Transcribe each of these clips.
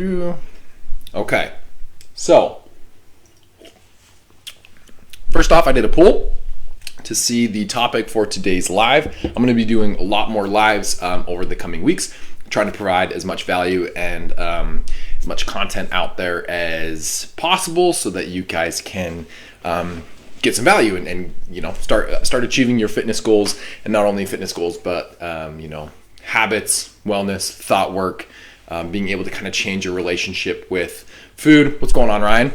Okay, so first off, I did a poll to see the topic for today's live. I'm going to be doing a lot more lives over the coming weeks, trying to provide as much value and as much content out there as possible so that you guys can get some value and start achieving your fitness goals, and not only fitness goals, but habits, wellness, thought work, being able to kind of change your relationship with food. What's going on, Ryan?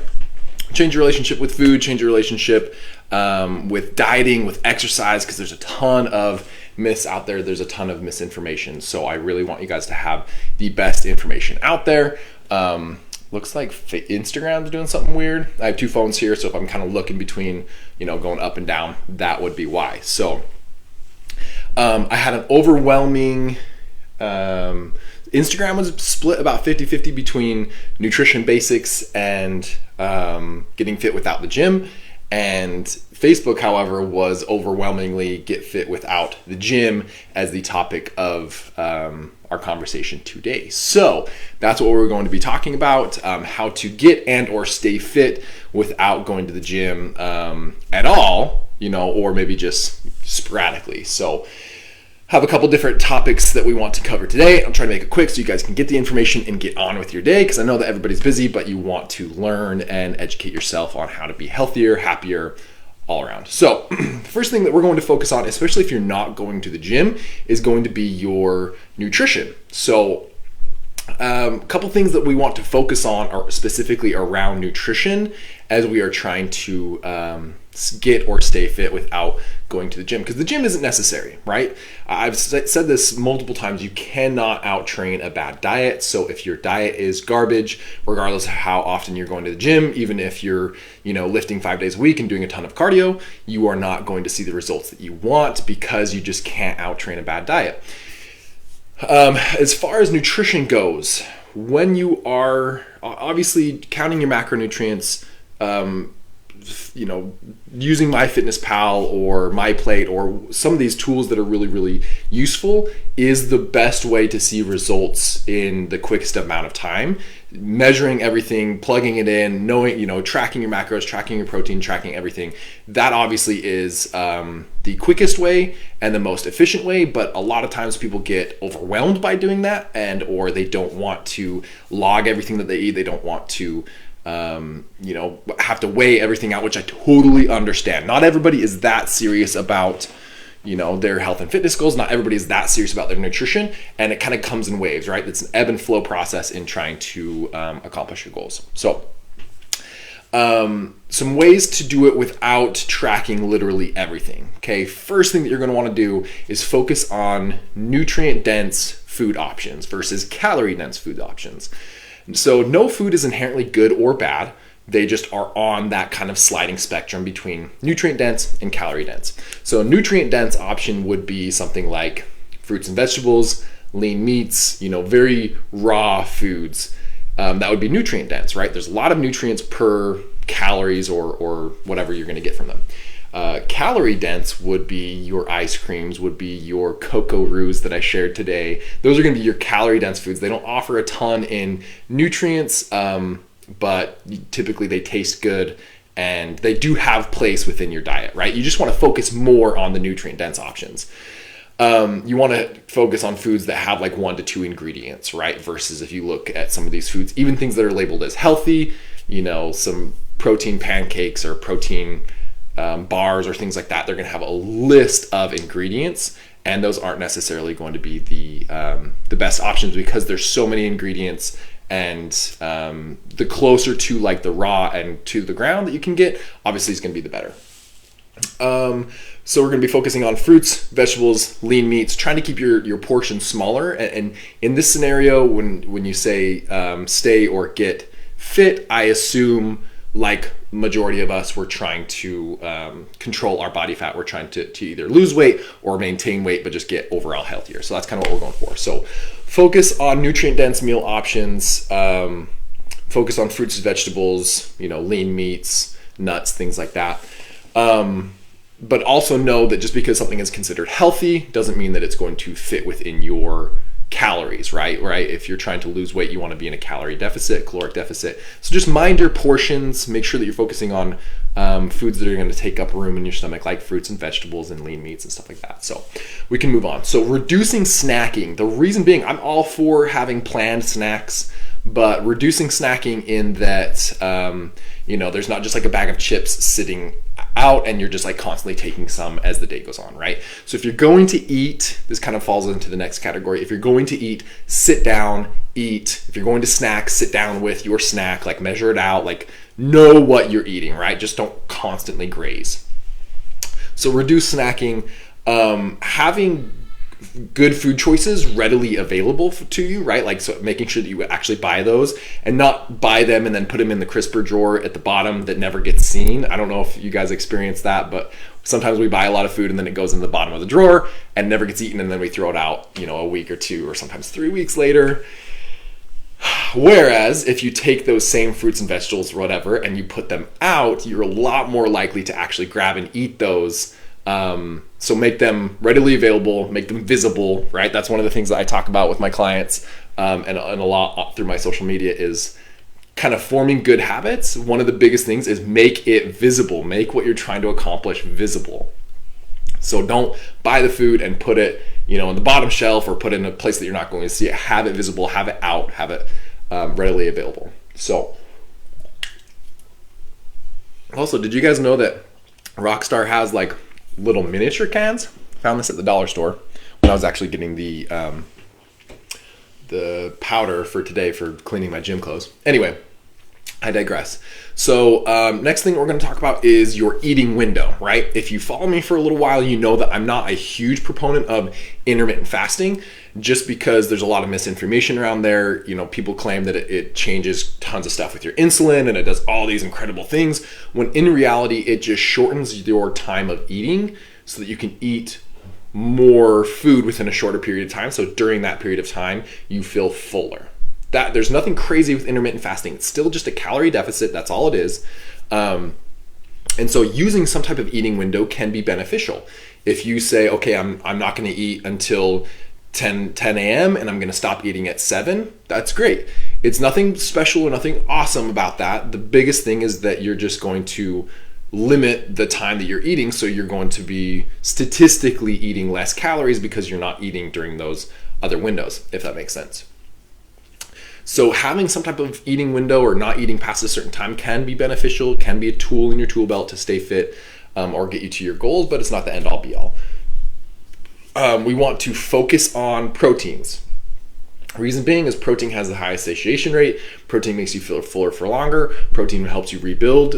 Change your relationship with food, change your relationship with dieting, with exercise, because there's a ton of myths out there. There's a ton of misinformation. So I really want you guys to have the best information out there. Looks like Instagram's doing something weird. I have two phones here, so if I'm kind of looking between, going up and down, that would be why. So I had an overwhelming... Instagram was split about 50-50 between nutrition basics and getting fit without the gym. And Facebook, however, was overwhelmingly get fit without the gym as the topic of our conversation today. So that's what we're going to be talking about, how to get and or stay fit without going to the gym at all, or maybe just sporadically. So have a couple different topics that we want to cover today. I'm trying to make it quick so you guys can get the information and get on with your day, because I know that everybody's busy, but you want to learn and educate yourself on how to be healthier, happier, all around. So the first thing that we're going to focus on, especially if you're not going to the gym, is going to be your nutrition. So a couple things that we want to focus on are specifically around nutrition as we are trying to get or stay fit without going to the gym, because the gym isn't necessary, right? I've said this multiple times. You cannot out-train a bad diet. So if your diet is garbage, regardless of how often you're going to the gym, even if you're lifting 5 days a week and doing a ton of cardio, you are not going to see the results that you want, because you just can't out-train a bad diet. As far as nutrition goes, when you are obviously counting your macronutrients, using MyFitnessPal or MyPlate or some of these tools that are really, really useful is the best way to see results in the quickest amount of time. Measuring everything, plugging it in, knowing, tracking your macros, tracking your protein, tracking everything. That obviously is the quickest way and the most efficient way, but a lot of times people get overwhelmed by doing that, or they don't want to log everything that they eat. They don't want to have to weigh everything out, which I totally understand. Not everybody is that serious about, their health and fitness goals. Not everybody is that serious about their nutrition, and it kind of comes in waves, right? It's an ebb and flow process in trying to accomplish your goals. So some ways to do it without tracking literally everything. Okay, first thing that you're going to want to do is focus on nutrient-dense food options versus calorie-dense food options. So no food is inherently good or bad. They just are on that kind of sliding spectrum between nutrient dense and calorie dense. So a nutrient dense option would be something like fruits and vegetables, lean meats, very raw foods. That would be nutrient dense, right? There's a lot of nutrients per calories or whatever you're going to get from them. Calorie dense would be your ice creams, would be your cocoa roux that I shared today. Those are going to be your calorie dense foods. They don't offer a ton in nutrients, but typically they taste good and they do have place within your diet, right? You just want to focus more on the nutrient dense options. You want to focus on foods that have like 1 to 2 ingredients, right? Versus if you look at some of these foods, even things that are labeled as healthy, some protein pancakes or protein bars or things like that, they're going to have a list of ingredients, and those aren't necessarily going to be the best options, because there's so many ingredients, and the closer to like the raw and to the ground that you can get, obviously is going to be the better. So we're going to be focusing on fruits, vegetables, lean meats, trying to keep your portion smaller. And in this scenario, when you say stay or get fit, I assume, like majority of us, we're trying to control our body fat. We're trying to either lose weight or maintain weight, but just get overall healthier. So that's kind of what we're going for. So focus on nutrient-dense meal options. Focus on fruits and vegetables, lean meats, nuts, things like that. But also know that just because something is considered healthy doesn't mean that it's going to fit within your calories, right? If you're trying to lose weight, you want to be in a calorie deficit, caloric deficit. So just mind your portions. Make sure that you're focusing on foods that are going to take up room in your stomach, like fruits and vegetables and lean meats and stuff like that. So we can move on. So reducing snacking. The reason being, I'm all for having planned snacks, but reducing snacking in that, there's not just like a bag of chips sitting out and you're just like constantly taking some as the day goes on, right? So if you're going to eat, this kind of falls into the next category. If you're going to eat, sit down, eat. If you're going to snack, sit down with your snack, like measure it out, like know what you're eating, right? Just don't constantly graze. So reduce snacking, having good food choices readily available to you, right? Like, so making sure that you actually buy those and not buy them and then put them in the crisper drawer at the bottom that never gets seen. I don't know if you guys experience that, but sometimes we buy a lot of food and then it goes in the bottom of the drawer and never gets eaten, and then we throw it out, a week or two or sometimes 3 weeks later. Whereas if you take those same fruits and vegetables or whatever and you put them out, you're a lot more likely to actually grab and eat those. So make them readily available, make them visible, right? That's one of the things that I talk about with my clients, and a lot through my social media is kind of forming good habits. One of the biggest things is make it visible, make what you're trying to accomplish visible. So don't buy the food and put it, on the bottom shelf or put it in a place that you're not going to see it. Have it visible, have it out, have it readily available. So also, did you guys know that Rockstar has like little miniature cans? Found this at the dollar store when I was actually getting the powder for today for cleaning my gym clothes. Anyway, I digress. So next thing we're going to talk about is your eating window, right? If you follow me for a little while, you know that I'm not a huge proponent of intermittent fasting, just because there's a lot of misinformation around there. People claim that it changes tons of stuff with your insulin and it does all these incredible things, when in reality, it just shortens your time of eating so that you can eat more food within a shorter period of time. So during that period of time, you feel fuller. There's nothing crazy with intermittent fasting. It's still just a calorie deficit. That's all it is. And so using some type of eating window can be beneficial. If you say, okay, I'm not going to eat until 10 a.m. and I'm going to stop eating at 7, that's great. It's nothing special or nothing awesome about that. The biggest thing is that you're just going to limit the time that you're eating, so you're going to be statistically eating less calories because you're not eating during those other windows, if that makes sense. So having some type of eating window or not eating past a certain time can be beneficial, can be a tool in your tool belt to stay fit or get you to your goals, but it's not the end all be all. We want to focus on proteins. Reason being is protein has the highest satiation rate. Protein makes you feel fuller for longer. Protein helps you rebuild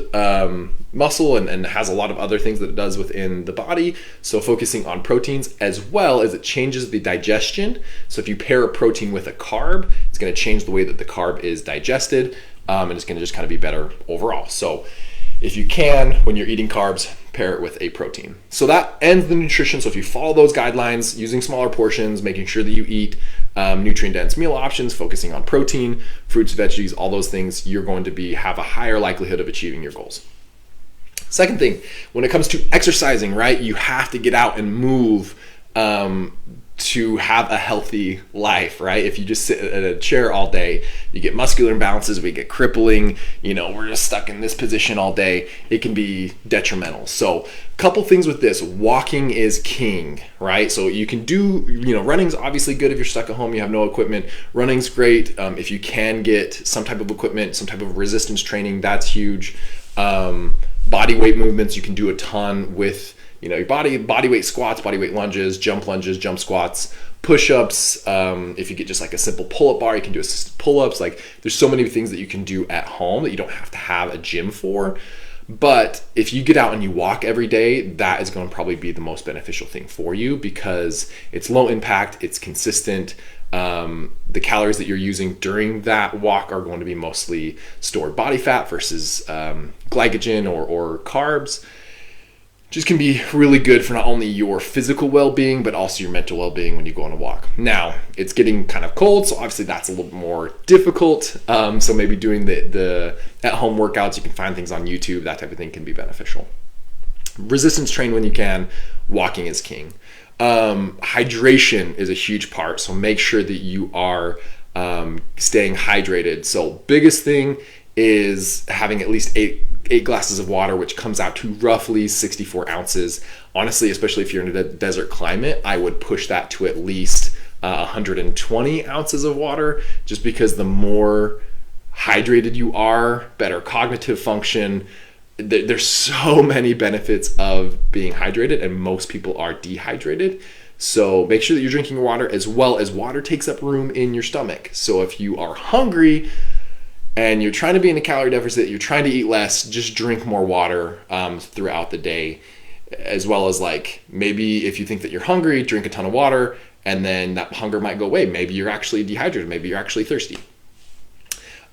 muscle and has a lot of other things that it does within the body. So focusing on proteins, as well as it changes the digestion. So if you pair a protein with a carb, it's going to change the way that the carb is digested, and it's going to just kind of be better overall. So if you can, when you're eating carbs, pair it with a protein. So that ends the nutrition. So if you follow those guidelines, using smaller portions, making sure that you eat nutrient-dense meal options, focusing on protein, fruits, veggies, all those things, you're going to have a higher likelihood of achieving your goals. Second thing, when it comes to exercising, right, you have to get out and move to have a healthy life, right? If you just sit at a chair all day, you get muscular imbalances, we get crippling, we're just stuck in this position all day. It can be detrimental. So a couple things with this. Walking is king, right? So you can do, running's obviously good if you're stuck at home, you have no equipment. Running's great. If you can get some type of equipment, some type of resistance training, that's huge. Body weight movements, you can do a ton with your body weight squats, body weight lunges, jump squats, push-ups. If you get just like a simple pull-up bar, you can do assisted pull-ups. Like, there's so many things that you can do at home that you don't have to have a gym for. But if you get out and you walk every day, that is going to probably be the most beneficial thing for you, because it's low impact, it's consistent. The calories that you're using during that walk are going to be mostly stored body fat versus glycogen or carbs. Just can be really good for not only your physical well-being, but also your mental well-being when you go on a walk. Now, it's getting kind of cold, so obviously that's a little more difficult. So maybe doing the at-home workouts, you can find things on YouTube, that type of thing can be beneficial. Resistance train when you can. Walking is king. Hydration is a huge part, so make sure that you are staying hydrated. So biggest thing is having at least eight glasses of water, which comes out to roughly 64 ounces. Honestly, especially if you're in a desert climate, I would push that to at least 120 ounces of water, just because the more hydrated you are, better cognitive function. There's so many benefits of being hydrated, and most people are dehydrated. So make sure that you're drinking water, as well as water takes up room in your stomach. So if you are hungry and you're trying to be in a calorie deficit, you're trying to eat less, just drink more water throughout the day. As well as, like, maybe if you think that you're hungry, drink a ton of water, and then that hunger might go away. Maybe you're actually dehydrated. Maybe you're actually thirsty.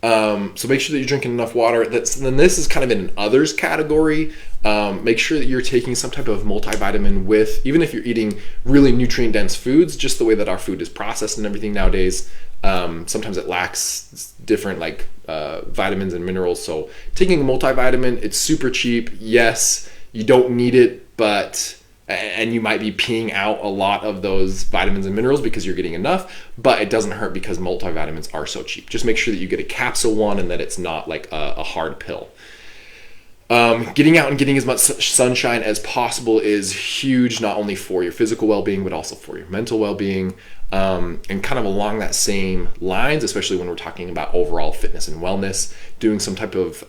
So make sure that you're drinking enough water. Then this is kind of in an others category. Make sure that you're taking some type of multivitamin with, even if you're eating really nutrient dense foods, just the way that our food is processed and everything nowadays. Sometimes it lacks different vitamins and minerals. So taking a multivitamin, it's super cheap. Yes, you don't need it, and you might be peeing out a lot of those vitamins and minerals because you're getting enough, but it doesn't hurt because multivitamins are so cheap. Just make sure that you get a capsule one and that it's not like a hard pill. Getting out and getting as much sunshine as possible is huge, not only for your physical well-being, but also for your mental well-being. And kind of along that same lines, especially when we're talking about overall fitness and wellness, doing some type of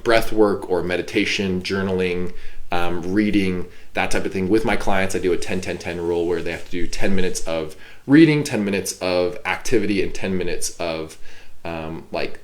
breath work or meditation, journaling, reading, that type of thing. With my clients, I do a 10-10-10 rule where they have to do 10 minutes of reading, 10 minutes of activity, and 10 minutes of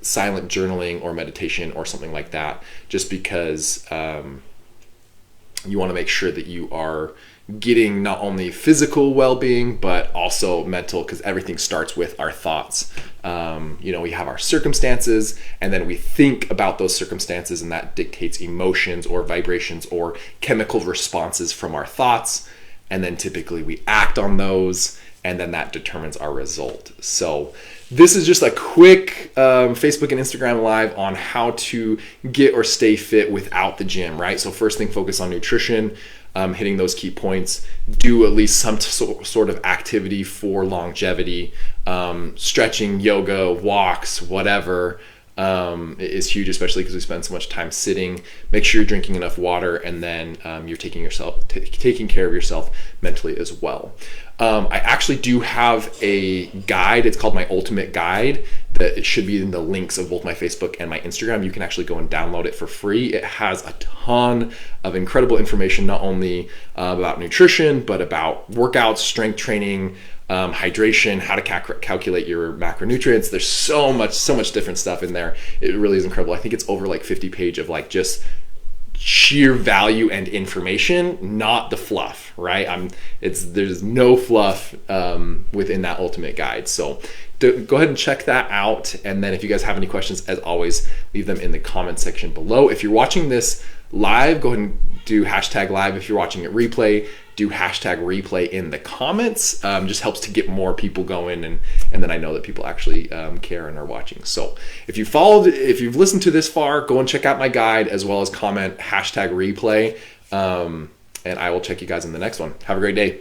silent journaling or meditation or something like that, just because you want to make sure that you are getting not only physical well-being but also mental, because everything starts with our thoughts. We have our circumstances, and then we think about those circumstances, and that dictates emotions or vibrations or chemical responses from our thoughts, and then typically we act on those, and then that determines our result. So this is just a quick Facebook and Instagram live on how to get or stay fit without the gym, right? So first thing, focus on nutrition, hitting those key points. Do at least some sort of activity for longevity. Stretching, yoga, walks, whatever is huge, especially because we spend so much time sitting. Make sure you're drinking enough water, and then you're taking care of yourself mentally as well. I actually do have a guide. It's called my Ultimate Guide. That it should be in the links of both my Facebook and my Instagram. You can actually go and download it for free. It has a ton of incredible information, not only about nutrition, but about workouts, strength training, hydration, how to calculate your macronutrients. There's so much different stuff in there. It really is incredible. I think it's over 50 pages of just sheer value and information, not the fluff, right? There's no fluff within that Ultimate Guide. So go ahead and check that out. And then if you guys have any questions, as always, leave them in the comment section below. If you're watching this live, go ahead and do #live. If you're watching it replay, do #replay in the comments. Just helps to get more people going, and then I know that people actually care and are watching. So if you've listened to this far, go and check out my guide, as well as comment #replay, and I will check you guys in the next one. Have a great day.